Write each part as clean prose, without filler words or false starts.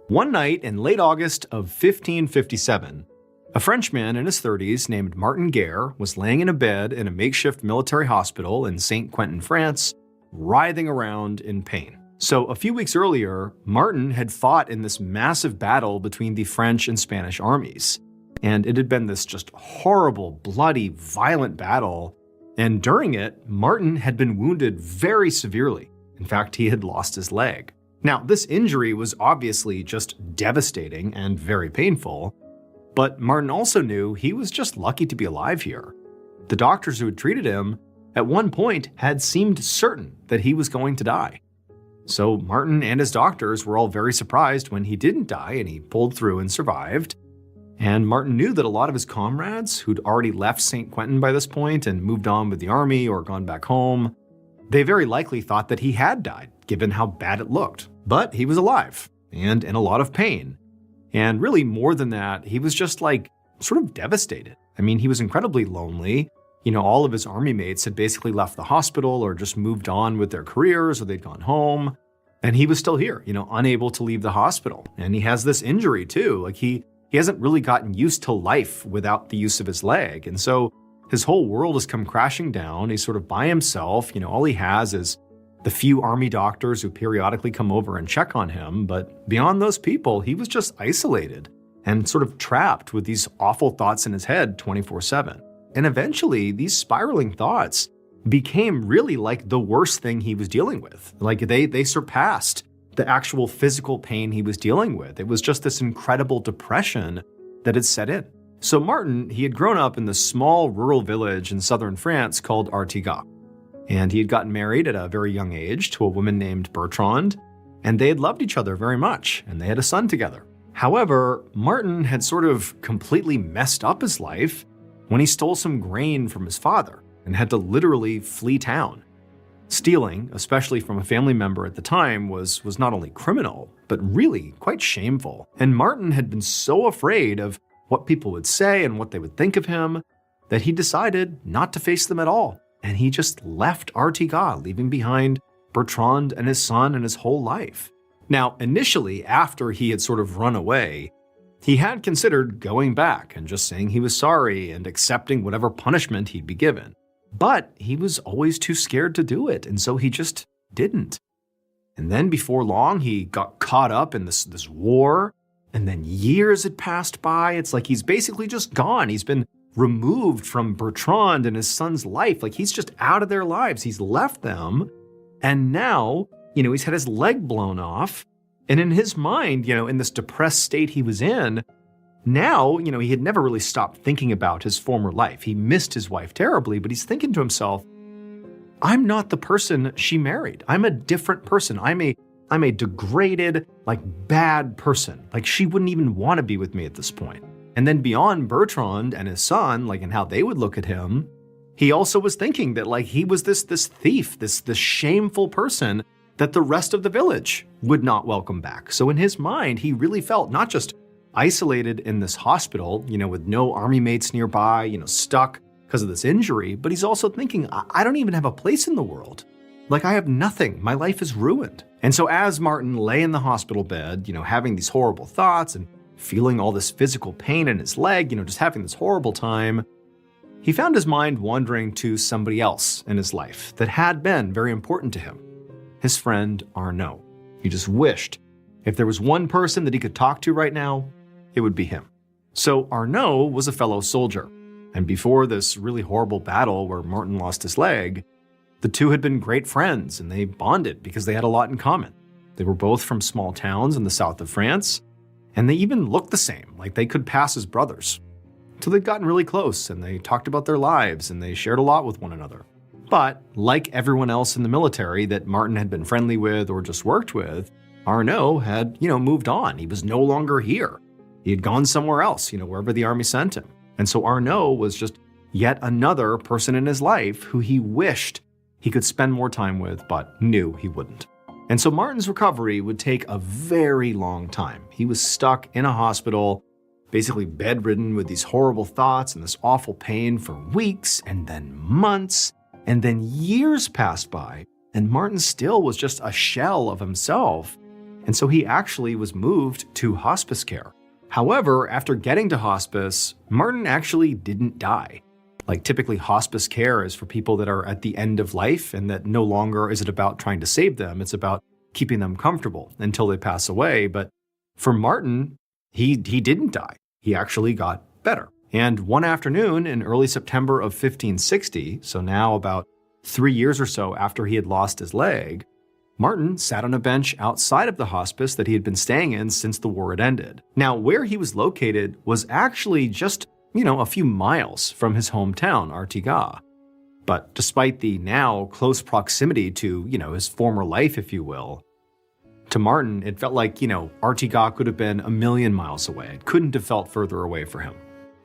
One night in late August of 1557, a Frenchman in his 30s named Martin Guerre was laying in a bed in a makeshift military hospital in St. Quentin, France, writhing around in pain. So a few weeks earlier, Martin had fought in this massive battle between the French and Spanish armies. And it had been this just horrible, bloody, violent battle. And during it, Martin had been wounded very severely. In fact, he had lost his leg. Now, this injury was obviously just devastating and very painful, but Martin also knew he was just lucky to be alive here. The doctors who had treated him at one point had seemed certain that he was going to die. So Martin and his doctors were all very surprised when he didn't die and he pulled through and survived. And Martin knew that a lot of his comrades who'd already left St. Quentin by this point and moved on with the army or gone back home, they very likely thought that he had died, given how bad it looked. But he was alive and in a lot of pain. And really more than that, he was just sort of devastated. I mean, he was incredibly lonely. All of his army mates had basically left the hospital or just moved on with their careers or they'd gone home. And he was still here, unable to leave the hospital. And he has this injury too. He hasn't really gotten used to life without the use of his leg. And so his whole world has come crashing down. He's sort of by himself. All he has is the few army doctors who periodically come over and check on him. But beyond those people, he was just isolated and sort of trapped with these awful thoughts in his head 24/7. And eventually, these spiraling thoughts became really like the worst thing he was dealing with. They surpassed the actual physical pain he was dealing with. It was just this incredible depression that had set in. So Martin, he had grown up in this small rural village in southern France called Artigas. And he had gotten married at a very young age to a woman named Bertrande, and they had loved each other very much, and they had a son together. However, Martin had sort of completely messed up his life when he stole some grain from his father and had to literally flee town. Stealing, especially from a family member at the time, was not only criminal, but really quite shameful. And Martin had been so afraid of what people would say and what they would think of him that he decided not to face them at all. And he just left Artigas, leaving behind Bertrande and his son and his whole life. Now, initially, after he had sort of run away, he had considered going back and just saying he was sorry and accepting whatever punishment he'd be given. But he was always too scared to do it, and so he just didn't. And then before long, he got caught up in this war, and then years had passed by. It's like he's basically just gone. He's been removed from Bertrande and his son's life. He's just out of their lives. He's left them, and now, he's had his leg blown off. And in his mind, in this depressed state he was in, now, he had never really stopped thinking about his former life. He missed his wife terribly, but he's thinking to himself, I'm not the person she married. I'm a different person. I'm a degraded, bad person. She wouldn't even want to be with me at this point. And then beyond Bertrande and his son, and how they would look at him, he also was thinking that he was this thief, this shameful person that the rest of the village would not welcome back. So in his mind, he really felt not just isolated in this hospital, with no army mates nearby, stuck because of this injury, but he's also thinking, I don't even have a place in the world. I have nothing. My life is ruined. And so as Martin lay in the hospital bed, having these horrible thoughts and feeling all this physical pain in his leg, just having this horrible time, he found his mind wandering to somebody else in his life that had been very important to him, his friend Arnaud. He just wished if there was one person that he could talk to right now, it would be him. So Arnaud was a fellow soldier, and before this really horrible battle where Martin lost his leg, the two had been great friends and they bonded because they had a lot in common. They were both from small towns in the south of France, and they even looked the same, they could pass as brothers. So they'd gotten really close and they talked about their lives and they shared a lot with one another. But like everyone else in the military that Martin had been friendly with or just worked with, Arnaud had, moved on. He was no longer here. He had gone somewhere else, wherever the army sent him. And so Arnaud was just yet another person in his life who he wished he could spend more time with, but knew he wouldn't. And so Martin's recovery would take a very long time. He was stuck in a hospital, basically bedridden with these horrible thoughts and this awful pain for weeks and then months. And then years passed by, and Martin still was just a shell of himself. And so he actually was moved to hospice care. However, after getting to hospice, Martin actually didn't die. Like typically hospice care is for people that are at the end of life and that no longer is it about trying to save them, it's about keeping them comfortable until they pass away. But for Martin, he didn't die. He actually got better. And one afternoon in early September of 1560, so now about 3 years or so after he had lost his leg, Martin sat on a bench outside of the hospice that he had been staying in since the war had ended. Now, where he was located was actually just, a few miles from his hometown, Artigas. But despite the now close proximity to, his former life, if you will, to Martin, it felt like, Artigas could have been a million miles away. It couldn't have felt further away for him.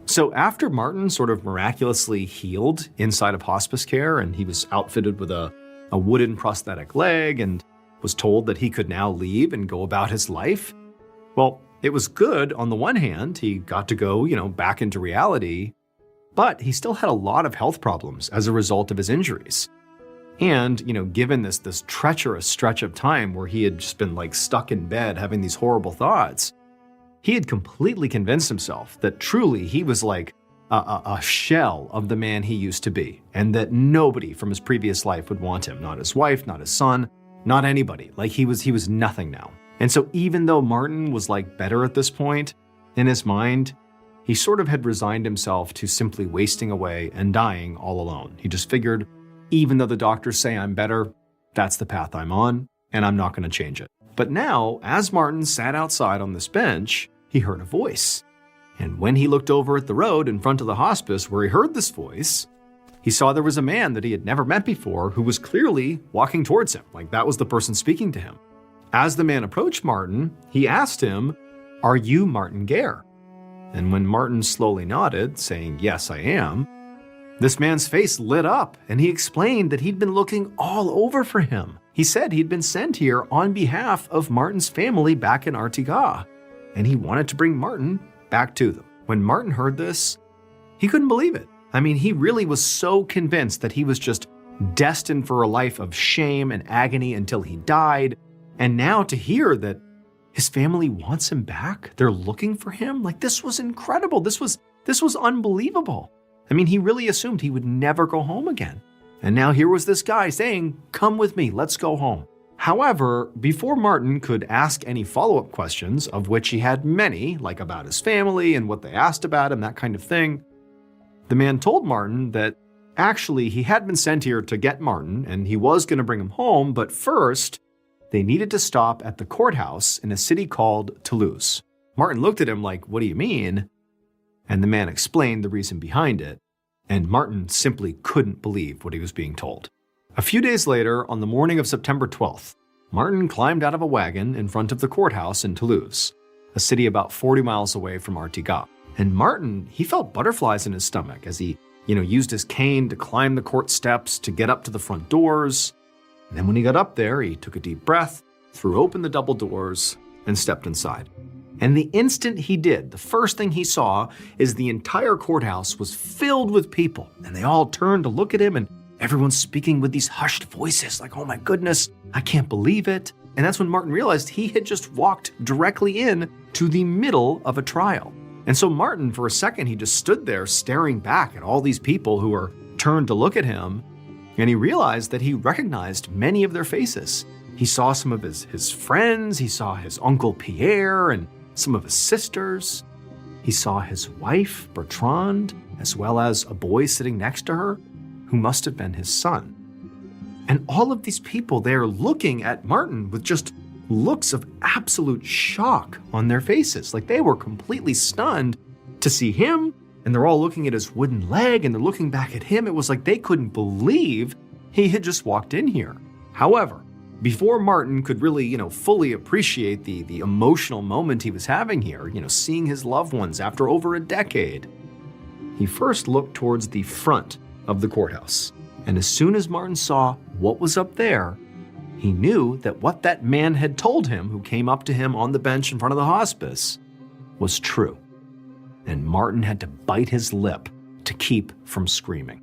So after Martin sort of miraculously healed inside of hospice care and he was outfitted with a wooden prosthetic leg and was told that he could now leave and go about his life, well, it was good on the one hand. He got to go, back into reality, but he still had a lot of health problems as a result of his injuries. And, given this treacherous stretch of time where he had just been stuck in bed having these horrible thoughts, he had completely convinced himself that truly he was like a shell of the man he used to be, and that nobody from his previous life would want him, not his wife, not his son, not anybody. Like he was nothing now. And so even though Martin was better at this point, in his mind, he sort of had resigned himself to simply wasting away and dying all alone. He just figured, even though the doctors say I'm better, that's the path I'm on, and I'm not going to change it. But now, as Martin sat outside on this bench, he heard a voice. And when he looked over at the road in front of the hospice where he heard this voice, he saw there was a man that he had never met before who was clearly walking towards him, like that was the person speaking to him. As the man approached Martin, he asked him, "Are you Martin Gare?" And when Martin slowly nodded, saying, "Yes, I am," this man's face lit up and he explained that he'd been looking all over for him. He said he'd been sent here on behalf of Martin's family back in Artigas, and he wanted to bring Martin back to them. When Martin heard this, he couldn't believe it. I mean, he really was so convinced that he was just destined for a life of shame and agony until he died. And now to hear that his family wants him back, they're looking for him, this was incredible. This was unbelievable. I mean, he really assumed he would never go home again. And now here was this guy saying, "Come with me, let's go home." However, before Martin could ask any follow-up questions, of which he had many, like about his family and what they asked about him, that kind of thing, the man told Martin that actually he had been sent here to get Martin and he was going to bring him home, but first they needed to stop at the courthouse in a city called Toulouse. Martin looked at him like, "What do you mean?" And the man explained the reason behind it, and Martin simply couldn't believe what he was being told. A few days later, on the morning of September 12th, Martin climbed out of a wagon in front of the courthouse in Toulouse, a city about 40 miles away from Artigas. And Martin, he felt butterflies in his stomach as he, used his cane to climb the court steps to get up to the front doors. And then when he got up there, he took a deep breath, threw open the double doors, and stepped inside. And the instant he did, the first thing he saw is the entire courthouse was filled with people, and they all turned to look at him, and everyone's speaking with these hushed voices like, "Oh my goodness, I can't believe it." And that's when Martin realized he had just walked directly in to the middle of a trial. And so Martin, for a second, he just stood there staring back at all these people who were turned to look at him, and he realized that he recognized many of their faces. He saw some of his friends, he saw his uncle Pierre and some of his sisters. He saw his wife, Bertrande, as well as a boy sitting next to her, who must have been his son. And all of these people, they're looking at Martin with just looks of absolute shock on their faces. Like they were completely stunned to see him, and they're all looking at his wooden leg, and they're looking back at him. It was like they couldn't believe he had just walked in here. However, before Martin could really, fully appreciate the emotional moment he was having here, seeing his loved ones after over a decade, he first looked towards the front of the courthouse. And as soon as Martin saw what was up there, he knew that what that man had told him, who came up to him on the bench in front of the hospice, was true. And Martin had to bite his lip to keep from screaming.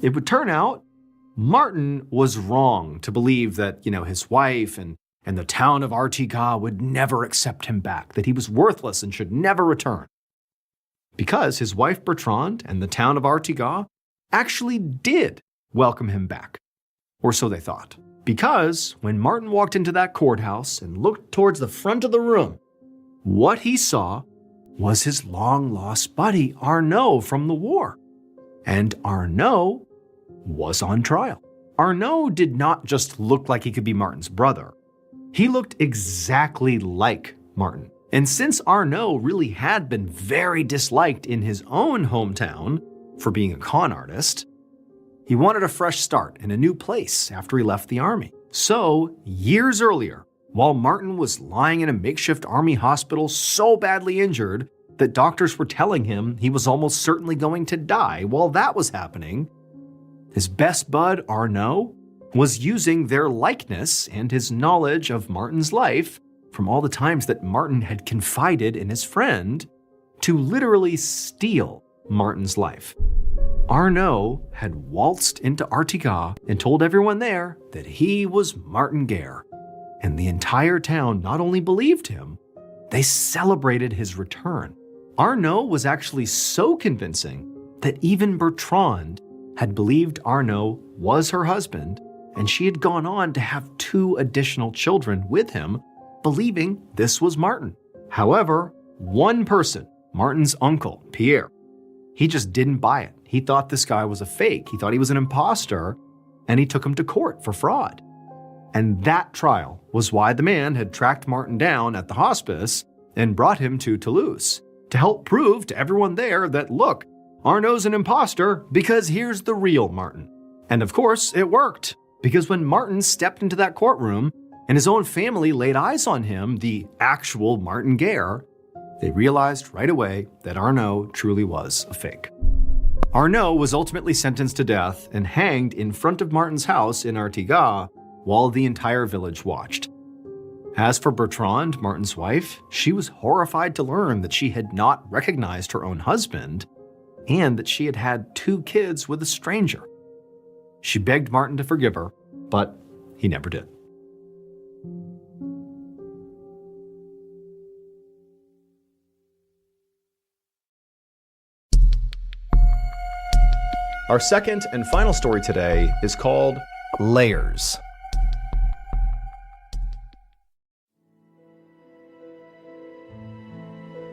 It would turn out Martin was wrong to believe that, his wife and and the town of Artigas would never accept him back, that he was worthless and should never return. Because his wife Bertrande and the town of Artigas actually did welcome him back. Or so they thought. Because when Martin walked into that courthouse and looked towards the front of the room, what he saw was his long-lost buddy Arnaud from the war. And Arnaud was on trial. Arnaud did not just look like he could be Martin's brother. He looked exactly like Martin. And since Arnaud really had been very disliked in his own hometown for being a con artist, he wanted a fresh start in a new place after he left the army. So, years earlier, while Martin was lying in a makeshift army hospital so badly injured that doctors were telling him he was almost certainly going to die while that was happening, his best bud, Arnaud, was using their likeness and his knowledge of Martin's life from all the times that Martin had confided in his friend to literally steal Martin's life. Arnaud had waltzed into Artigas and told everyone there that he was Martin Guerre. And the entire town not only believed him, they celebrated his return. Arnaud was actually so convincing that even Bertrande had believed Arnaud was her husband, and she had gone on to have 2 additional children with him, believing this was Martin. However, one person, Martin's uncle, Pierre, he just didn't buy it. He thought this guy was a fake. He thought he was an imposter, and he took him to court for fraud. And that trial was why the man had tracked Martin down at the hospice and brought him to Toulouse to help prove to everyone there that, look, Arnaud's an imposter because here's the real Martin. And of course, it worked, because when Martin stepped into that courtroom and his own family laid eyes on him, the actual Martin Guerre, they realized right away that Arnaud truly was a fake. Arnaud was ultimately sentenced to death and hanged in front of Martin's house in Artigas while the entire village watched. As for Bertrande, Martin's wife, she was horrified to learn that she had not recognized her own husband and that she had had 2 kids with a stranger. She begged Martin to forgive her, but he never did. Our second and final story today is called Layers.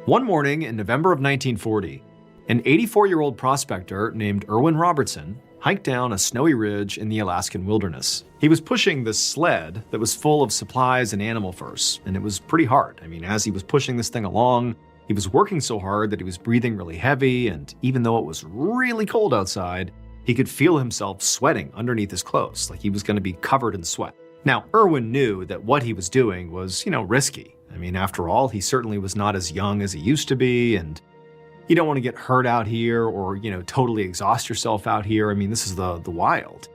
One morning in November of 1940, an 84-year-old prospector named Erwin Robertson hiked down a snowy ridge in the Alaskan wilderness. He was pushing this sled that was full of supplies and animal furs, and it was pretty hard. I mean, as he was pushing this thing along, he was working so hard that he was breathing really heavy, and even though it was really cold outside, he could feel himself sweating underneath his clothes, like he was going to be covered in sweat. Now, Erwin knew that what he was doing was, risky. I mean, after all, he certainly was not as young as he used to be, and you don't want to get hurt out here or, totally exhaust yourself out here. I mean, this is the wild.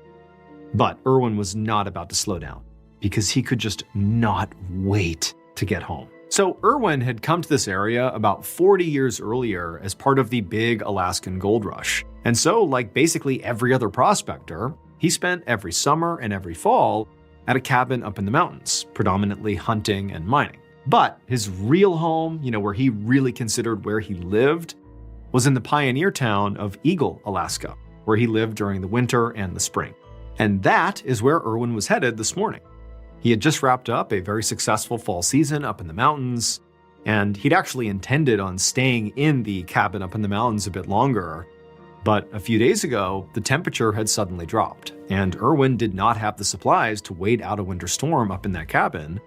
But Erwin was not about to slow down because he could just not wait to get home. So Erwin had come to this area about 40 years earlier as part of the big Alaskan gold rush. And so, like basically every other prospector, he spent every summer and every fall at a cabin up in the mountains, predominantly hunting and mining. But his real home, where he really considered where he lived, was in the pioneer town of Eagle, Alaska, where he lived during the winter and the spring. And that is where Erwin was headed this morning. He had just wrapped up a very successful fall season up in the mountains, and he'd actually intended on staying in the cabin up in the mountains a bit longer. But a few days ago, the temperature had suddenly dropped, and Erwin did not have the supplies to wait out a winter storm up in that cabin.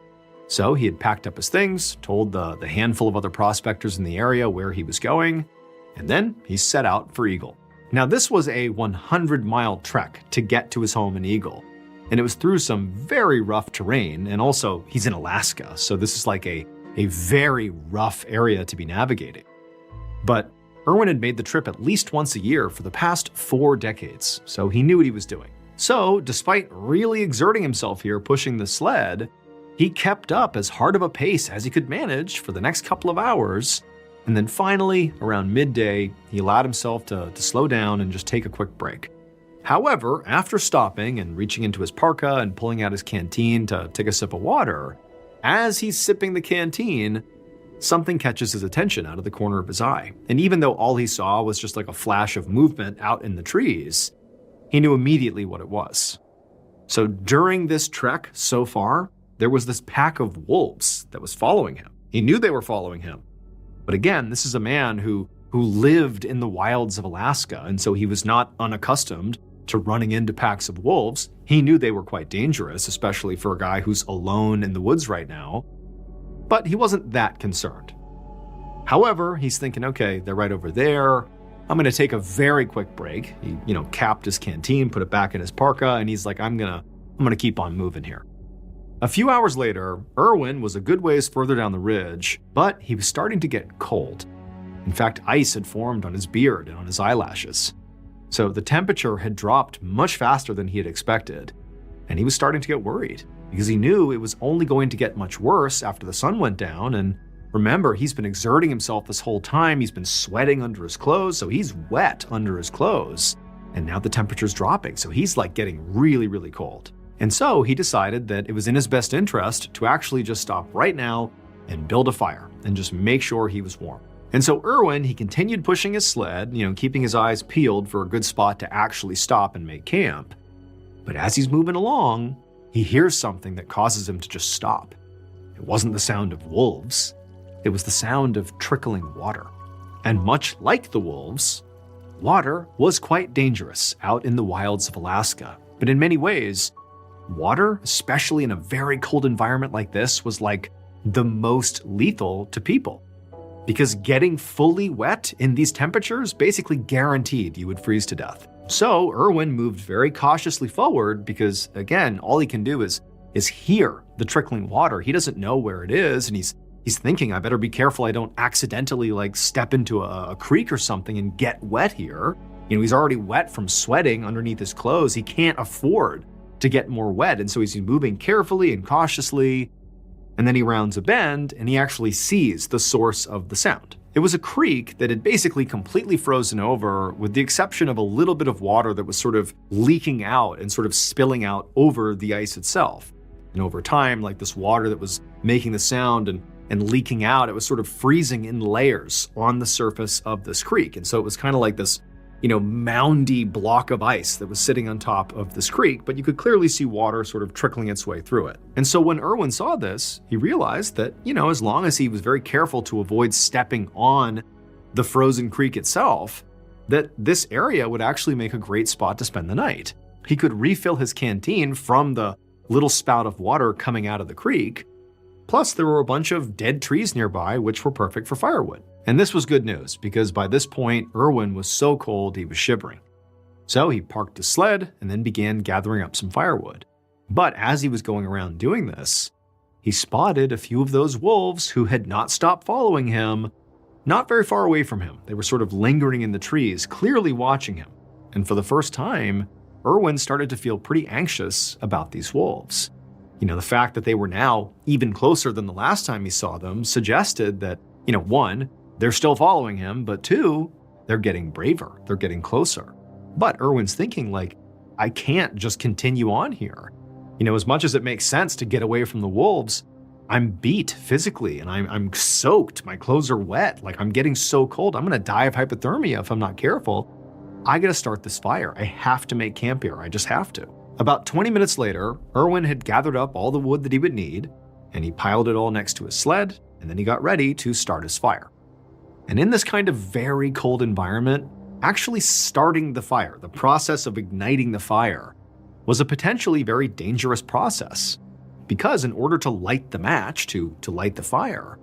So he had packed up his things, told the handful of other prospectors in the area where he was going, and then he set out for Eagle. Now, this was a 100-mile trek to get to his home in Eagle, and it was through some very rough terrain, and also he's in Alaska, so this is like a very rough area to be navigating. But Erwin had made the trip at least once a year for the past 4 decades, so he knew what he was doing. So, despite really exerting himself here pushing the sled, he kept up as hard of a pace as he could manage for the next couple of hours, and then finally, around midday, he allowed himself to slow down and just take a quick break. However, after stopping and reaching into his parka and pulling out his canteen to take a sip of water, as he's sipping the canteen, something catches his attention out of the corner of his eye. And even though all he saw was just like a flash of movement out in the trees, he knew immediately what it was. So during this trek so far, there was this pack of wolves that was following him. He knew they were following him. But again, this is a man who lived in the wilds of Alaska, and so he was not unaccustomed to running into packs of wolves. He knew they were quite dangerous, especially for a guy who's alone in the woods right now. But he wasn't that concerned. However, he's thinking, okay, they're right over there. I'm going to take a very quick break. He, capped his canteen, put it back in his parka, and he's like, I'm going to keep on moving here. A few hours later, Erwin was a good ways further down the ridge, but he was starting to get cold. In fact, ice had formed on his beard and on his eyelashes. So the temperature had dropped much faster than he had expected, and he was starting to get worried because he knew it was only going to get much worse after the sun went down. And remember, he's been exerting himself this whole time. He's been sweating under his clothes, so he's wet under his clothes. And now the temperature's dropping, so he's like getting really, really cold. And so he decided that it was in his best interest to actually just stop right now and build a fire and just make sure he was warm. And so Erwin, he continued pushing his sled, keeping his eyes peeled for a good spot to actually stop and make camp. But as he's moving along, he hears something that causes him to just stop. It wasn't the sound of wolves. It was the sound of trickling water. And much like the wolves, water was quite dangerous out in the wilds of Alaska. But in many ways, water, especially in a very cold environment like this, was like the most lethal to people. Because getting fully wet in these temperatures basically guaranteed you would freeze to death. So Erwin moved very cautiously forward because, again, all he can do is hear the trickling water. He doesn't know where it is, and he's thinking, I better be careful I don't accidentally step into a creek or something and get wet here. He's already wet from sweating underneath his clothes. He can't afford to get more wet, and so he's moving carefully and cautiously. And then he rounds a bend and he actually sees the source of the sound. It was a creek that had basically completely frozen over, with the exception of a little bit of water that was sort of leaking out and sort of spilling out over the ice itself. And over time, this water that was making the sound and leaking out, it was sort of freezing in layers on the surface of this creek. And so it was kind of like this moundy block of ice that was sitting on top of this creek, but you could clearly see water sort of trickling its way through it. And so when Erwin saw this, he realized that, as long as he was very careful to avoid stepping on the frozen creek itself, that this area would actually make a great spot to spend the night. He could refill his canteen from the little spout of water coming out of the creek. Plus, there were a bunch of dead trees nearby, which were perfect for firewood. And this was good news, because by this point, Erwin was so cold he was shivering. So he parked his sled and then began gathering up some firewood. But as he was going around doing this, he spotted a few of those wolves who had not stopped following him, not very far away from him. They were sort of lingering in the trees, clearly watching him. And for the first time, Erwin started to feel pretty anxious about these wolves. The fact that they were now even closer than the last time he saw them suggested that, one, they're still following him, but two, they're getting braver, they're getting closer. But Erwin's thinking, I can't just continue on here. As much as it makes sense to get away from the wolves, I'm beat physically and I'm soaked, my clothes are wet, I'm getting so cold, I'm gonna die of hypothermia if I'm not careful. I gotta start this fire, I have to make camp here, I just have to. About 20 minutes later, Erwin had gathered up all the wood that he would need, and he piled it all next to his sled, and then he got ready to start his fire. And in this kind of very cold environment, actually starting the fire, the process of igniting the fire, was a potentially very dangerous process. Because in order to light the match, to light the fire,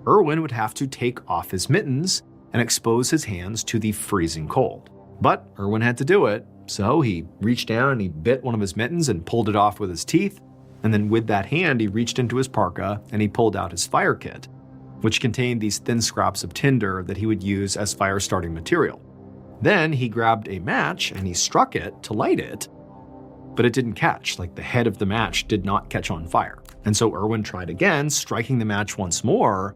Erwin would have to take off his mittens and expose his hands to the freezing cold. But Erwin had to do it, so he reached down and he bit one of his mittens and pulled it off with his teeth, and then with that hand he reached into his parka and he pulled out his fire kit, which contained these thin scraps of tinder that he would use as fire starting material. Then he grabbed a match and he struck it to light it, but it didn't catch, the head of the match did not catch on fire. And so Erwin tried again, striking the match once more,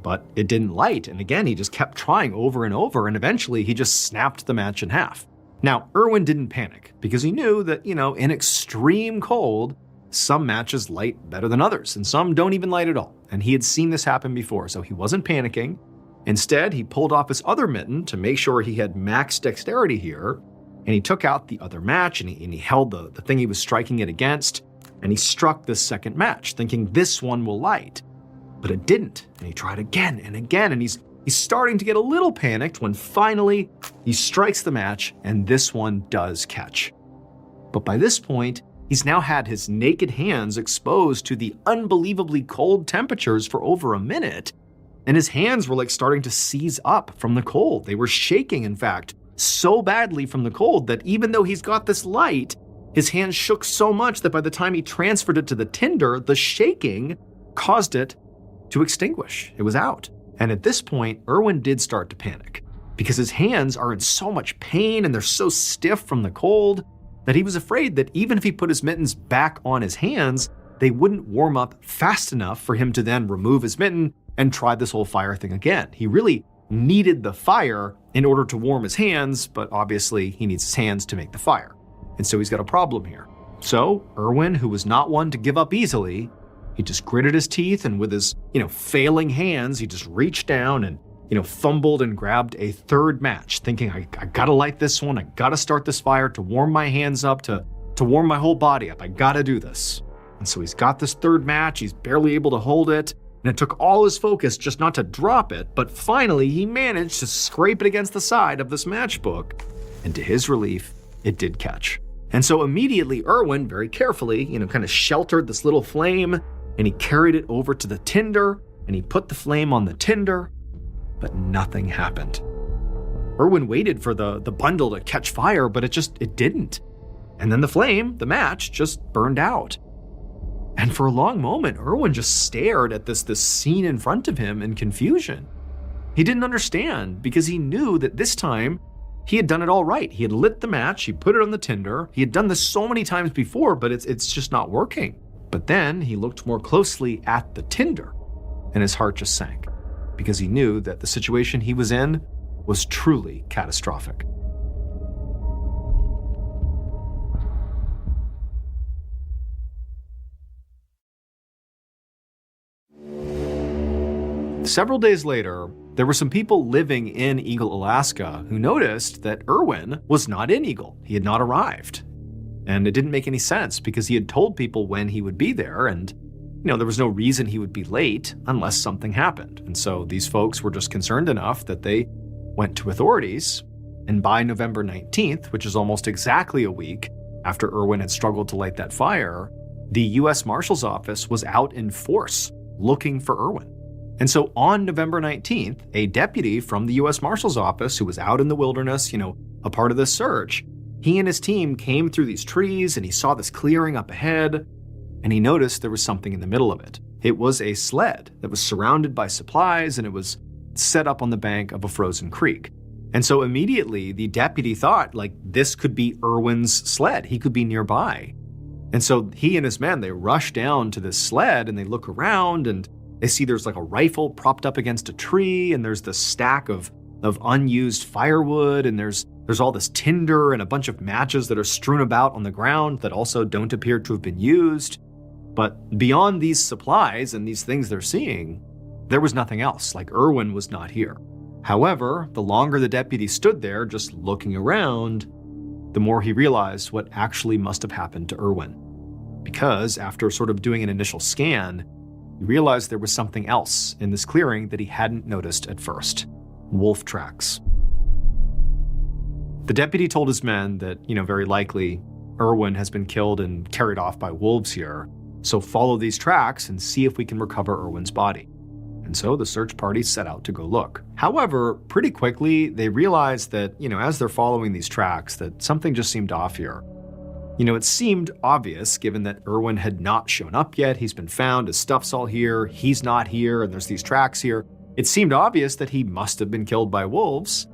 but it didn't light. And again, he just kept trying over and over, and eventually he just snapped the match in half. Now, Irwin didn't panic because he knew that, in extreme cold, some matches light better than others, and some don't even light at all. And he had seen this happen before, so he wasn't panicking. Instead, he pulled off his other mitten to make sure he had max dexterity here, and he took out the other match, and he held the thing he was striking it against, and he struck this second match, thinking this one will light. But it didn't, and he tried again and again, and he's starting to get a little panicked when finally he strikes the match, and this one does catch. But by this point, he's now had his naked hands exposed to the unbelievably cold temperatures for over a minute, and his hands were starting to seize up from the cold. They were shaking, in fact, so badly from the cold that even though he's got this light, his hands shook so much that by the time he transferred it to the tinder, the shaking caused it to extinguish. It was out. And at this point, Irwin did start to panic because his hands are in so much pain and they're so stiff from the cold that he was afraid that even if he put his mittens back on his hands, they wouldn't warm up fast enough for him to then remove his mitten and try this whole fire thing again. He really needed the fire in order to warm his hands, but obviously he needs his hands to make the fire. And so he's got a problem here. So Irwin, who was not one to give up easily, he just gritted his teeth and with his, failing hands, he just reached down and, fumbled and grabbed a third match, thinking, I gotta light this one. I gotta start this fire to warm my hands up, to warm my whole body up. I gotta do this. And so he's got this third match. He's barely able to hold it. And it took all his focus just not to drop it. But finally, he managed to scrape it against the side of this matchbook. And to his relief, it did catch. And so immediately, Irwin, very carefully, kind of sheltered this little flame, and he carried it over to the tinder, and he put the flame on the tinder, but nothing happened. Irwin waited for the bundle to catch fire, but it didn't. And then the match, just burned out. And for a long moment, Irwin just stared at this scene in front of him in confusion. He didn't understand because he knew that this time he had done it all right. He had lit the match, he put it on the tinder. He had done this so many times before, but it's just not working. But then he looked more closely at the tinder, and his heart just sank because he knew that the situation he was in was truly catastrophic. Several days later, there were some people living in Eagle, Alaska, who noticed that Irwin was not in Eagle. He had not arrived. And it didn't make any sense because he had told people when he would be there, and there was no reason he would be late unless something happened. And so these folks were just concerned enough that they went to authorities. And by November 19th, which is almost exactly a week after Irwin had struggled to light that fire, the U.S. Marshal's Office was out in force looking for Irwin. And so on November 19th, a deputy from the U.S. Marshal's Office who was out in the wilderness, a part of this search, he and his team came through these trees and he saw this clearing up ahead, and he noticed there was something in the middle of it. It was a sled that was surrounded by supplies, and it was set up on the bank of a frozen creek. And so immediately the deputy thought, this could be Irwin's sled. He could be nearby. And so he and his men, they rush down to this sled and they look around and they see there's a rifle propped up against a tree, and there's this stack of unused firewood, and there's all this tinder and a bunch of matches that are strewn about on the ground that also don't appear to have been used. But beyond these supplies and these things they're seeing, there was nothing else. Irwin was not here. However, the longer the deputy stood there just looking around, the more he realized what actually must have happened to Irwin. Because after sort of doing an initial scan, he realized there was something else in this clearing that he hadn't noticed at first. Wolf tracks. The deputy told his men that, very likely Irwin has been killed and carried off by wolves here, so follow these tracks and see if we can recover Irwin's body. And so the search party set out to go look. However, pretty quickly, they realized that, as they're following these tracks, that something just seemed off here. It seemed obvious given that Irwin had not shown up yet. He's been found, his stuff's all here, he's not here, and there's these tracks here. It seemed obvious that he must have been killed by wolves,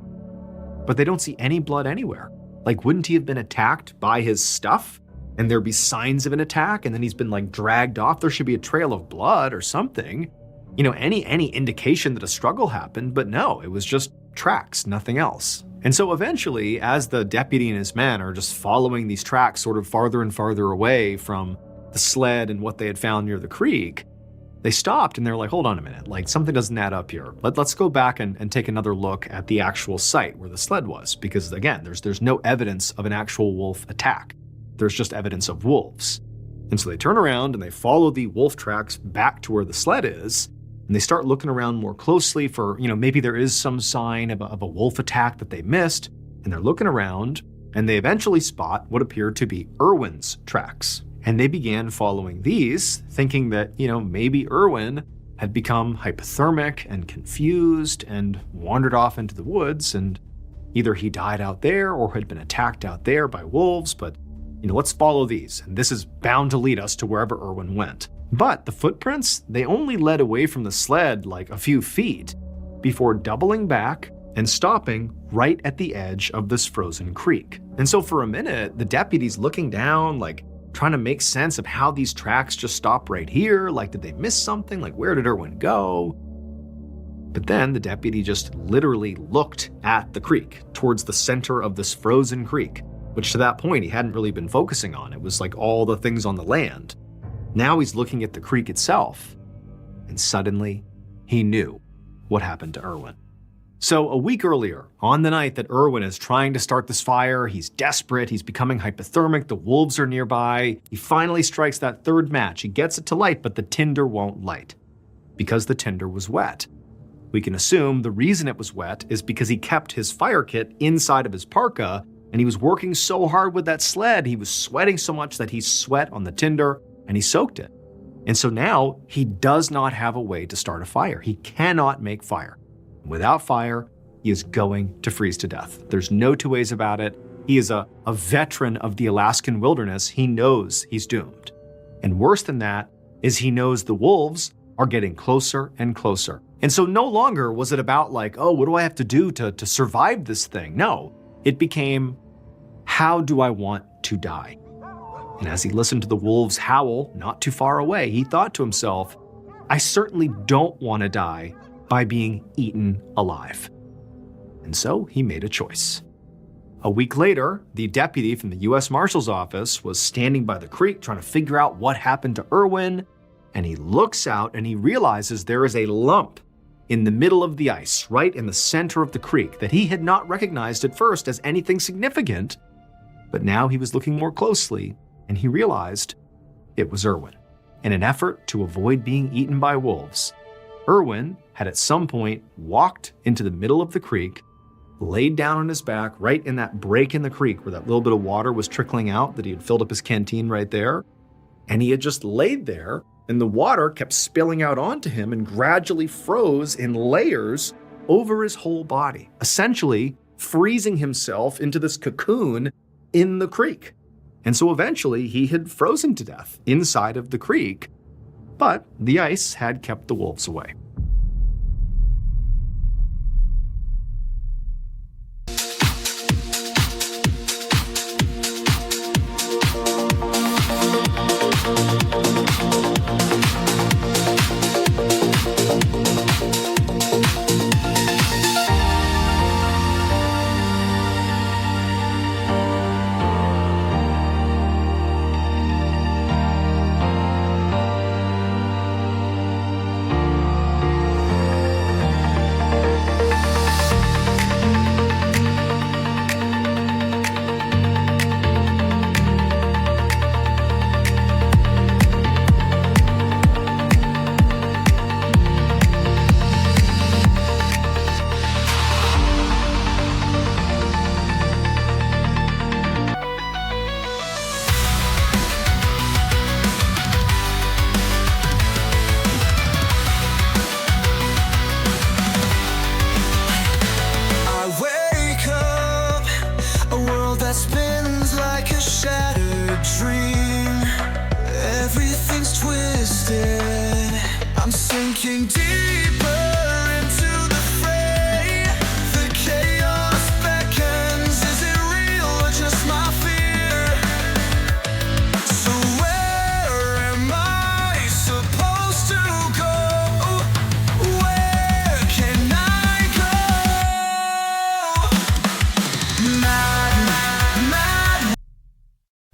but they don't see any blood anywhere. Wouldn't he have been attacked by his stuff? And there'd be signs of an attack, and then he's been dragged off. There should be a trail of blood or something. Any indication that a struggle happened, but no, it was just tracks, nothing else. And so eventually, as the deputy and his men are just following these tracks sort of farther and farther away from the sled and what they had found near the creek, they stopped and they're like, hold on a minute, like something doesn't add up here. Let's go back and take another look at the actual site where the sled was. Because again, there's no evidence of an actual wolf attack. There's just evidence of wolves. And so they turn around and they follow the wolf tracks back to where the sled is. And they start looking around more closely for, maybe there is some sign of a wolf attack that they missed. And they're looking around and they eventually spot what appeared to be Irwin's tracks. And they began following these, thinking that, maybe Irwin had become hypothermic and confused and wandered off into the woods, and either he died out there or had been attacked out there by wolves, but, let's follow these, and this is bound to lead us to wherever Irwin went. But the footprints, they only led away from the sled like a few feet before doubling back and stopping right at the edge of this frozen creek. And so for a minute, the deputy's looking down, like, trying to make sense of how these tracks just stop right here. Like, did they miss something? Like, where did Irwin go? But then the deputy just literally looked at the creek, towards the center of this frozen creek, which to that point he hadn't really been focusing on. It was like all the things on the land. Now he's looking at the creek itself, and suddenly he knew what happened to Irwin. So a week earlier, on the night that Irwin is trying to start this fire, he's desperate, he's becoming hypothermic, the wolves are nearby. He finally strikes that third match. He gets it to light, but the tinder won't light because the tinder was wet. We can assume the reason it was wet is because he kept his fire kit inside of his parka, and he was working so hard with that sled, he was sweating so much that he sweat on the tinder and he soaked it. And so now he does not have a way to start a fire. He cannot make fire. Without fire, he is going to freeze to death. There's no two ways about it. He is a veteran of the Alaskan wilderness. He knows he's doomed. And worse than that is he knows the wolves are getting closer and closer. And so no longer was it about like, oh, what do I have to do to survive this thing? No, it became, how do I want to die? And as he listened to the wolves howl not too far away, he thought to himself, I certainly don't want to die by being eaten alive. And so he made a choice. A week later, the deputy from the U.S. Marshal's office was standing by the creek trying to figure out what happened to Irwin, and he looks out and he realizes there is a lump in the middle of the ice, right in the center of the creek, that he had not recognized at first as anything significant, but now he was looking more closely and he realized it was Irwin. In an effort to avoid being eaten by wolves, Irwin had at some point walked into the middle of the creek, laid down on his back right in that break in the creek where that little bit of water was trickling out, that he had filled up his canteen right there. And he had just laid there, and the water kept spilling out onto him and gradually froze in layers over his whole body, essentially freezing himself into this cocoon in the creek. And so eventually he had frozen to death inside of the creek, but the ice had kept the wolves away.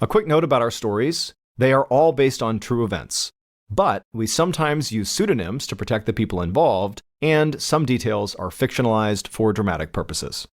A quick note about our stories: they are all based on true events, but we sometimes use pseudonyms to protect the people involved, and some details are fictionalized for dramatic purposes.